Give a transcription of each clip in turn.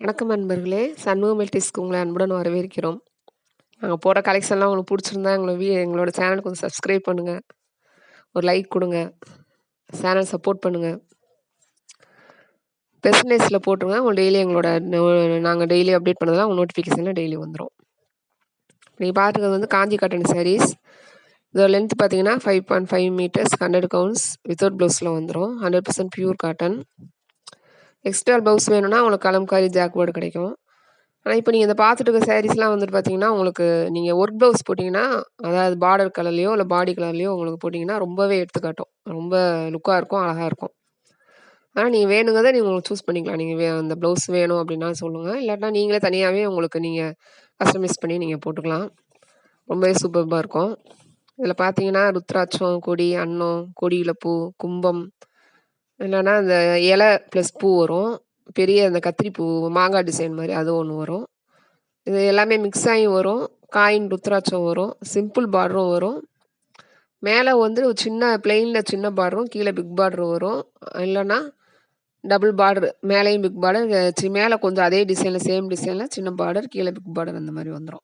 வணக்கம் நண்பர்களே! சண்முகம் மெல்டிஸ்க்கு உங்களை அன்புடன் வரவேற்கிறோம். நாங்க போடுற கலெக்ஷன்லாம் உங்களுக்கு புடிச்சிருந்தா எங்களோட சேனலுக்கு கொஞ்சம் சப்ஸ்கிரைப் பண்ணுங்க. ஒரு லைக் குடுங்க. சேனல் சப்போர்ட் பண்ணுங்க. பெர்சனேஜ்ல போட்டுருங்க. உங்களுக்கு டெய்லி எங்களோட நாங்க டெய்லி அப்டேட் பண்ணதெல்லாம் உங்க நோட்டிஃபிகேஷன்ல டெய்லி வந்துரும். நீங்க பார்த்துருக்கிறது வந்து காஞ்சி காட்டன் சாரீஸ். இதோட லென்த் பார்த்தீங்கன்னா 5.5 மீட்டர்ஸ் 100 கவுண்ட்ஸ் வித்தவுட் ப்ளவுஸ்ல வந்துரும். 100% பியூர் காட்டன். எக்ஸ்ட்ரா ப்ளவுஸ் வேணும்னா உங்களுக்கு கலம்காரி ஜாக்வர்டு கிடைக்கும். ஆனா, இப்ப நீங்க இத பார்த்துட்டு இருக்க சாரீஸ்லாம் வந்துட்டு பார்த்தீங்கன்னா, உங்களுக்கு நீங்க ஒர்க் ப்ளவுஸ் போட்டீங்கன்னா, அதாவது பார்டர் கலர்லயோ, இல்ல பாடி கலர்லயோ உங்களுக்கு போட்டீங்கன்னா, ரொம்பவே எடுத்துக்காட்டும். ரொம்ப லுக்கா இருக்கும், அழகா இருக்கும். ஆனா, நீங்க வேணுங்கிறத நீங்க உங்களுக்கு சூஸ் பண்ணிக்கலாம். நீங்க அந்த ப்ளவுஸ் வேணும் அப்டின்னா சொல்லுங்க. இல்லாட்டினா நீங்களே தனியாவே உங்களுக்கு நீங்க கஸ்டமைஸ் பண்ணி நீங்க போட்டுக்கலாம். ரொம்பவே சூப்பர்பா இருக்கும். இதில பார்த்தீங்கன்னா, ருத்ராட்சம், கொடி, அன்னம், கொடியில பூ, கும்பம், இல்லன்னா அந்த இலை ப்ளஸ் பூ வரும். பெரிய அந்த கத்திரி பூ, மாங்காய் டிசைன் மாரி அது ஒண்ணு வரும். இது எல்லாமே மிக்ஸ் ஆகி வரும். காயின் ருத்ராட்சம் வரும். சிம்பிள் பார்டரும் வரும். மேல வந்து ஒரு சின்ன பிளெயின்ல சின்ன பார்டரும், கீழ பிக் பார்டர் வரும். இல்லன்னா டபுள் பார்டர் மேலேயும் பிக் பார்டர் மேல கொஞ்சம் அதே டிசைன்ல சேம் டிசைன்ல சின்ன பார்டர், கீழ பிக் பார்டர் அந்த மாரி வந்துரும்.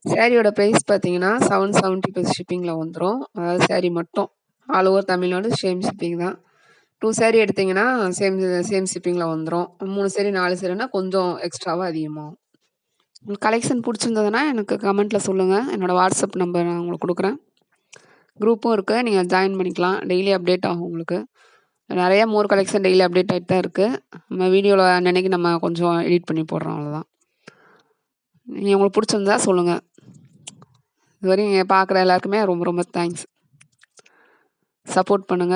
சாரியோட பிரைஸ் பார்த்தீங்கன்னா, 770 + ஷிப்பிங்ல வந்துரும். அதாவது சாரி மட்டும். All over Tamil Nadu same shipping தான். 2 சாரி எடுத்தீங்கன்னா, சேம் ஷிப்பிங்ல வந்துரும். 3 சாரி, 4 சாரினா கொஞ்சம் எக்ஸ்ட்ராவா அதிகமாகும். உங்களுக்கு கலெக்ஷன் புடிச்சிருந்ததுன்னா, எனக்கு கமெண்ட்ல சொல்லுங்க. என்னோட வாட்ஸ்அப் நம்பர் நான் உங்களுக்கு குடுக்குறேன். குரூப்பும் இருக்கு. நீங்க ஜாயின் பண்ணிக்கலாம். டெய்லி அப்டேட் ஆகும் உங்களுக்கு. நெறைய மோர் கலெக்ஷன் டெய்லி அப்டேட் ஆயிட்டு தான் இருக்கு. நம்ம வீடியோல அன்னன்னைக்கு நம்ம கொஞ்சம் எடிட் பண்ணி போடுறோம் அவ்வளோதான். நீங்க உங்களுக்கு புடிச்சிருந்தா சொல்லுங்க. இதுவரையும் பார்க்குற எல்லாருக்குமே ரொம்ப ரொம்ப தேங்க்ஸ். சப்போர்ட் பண்ணுங்க.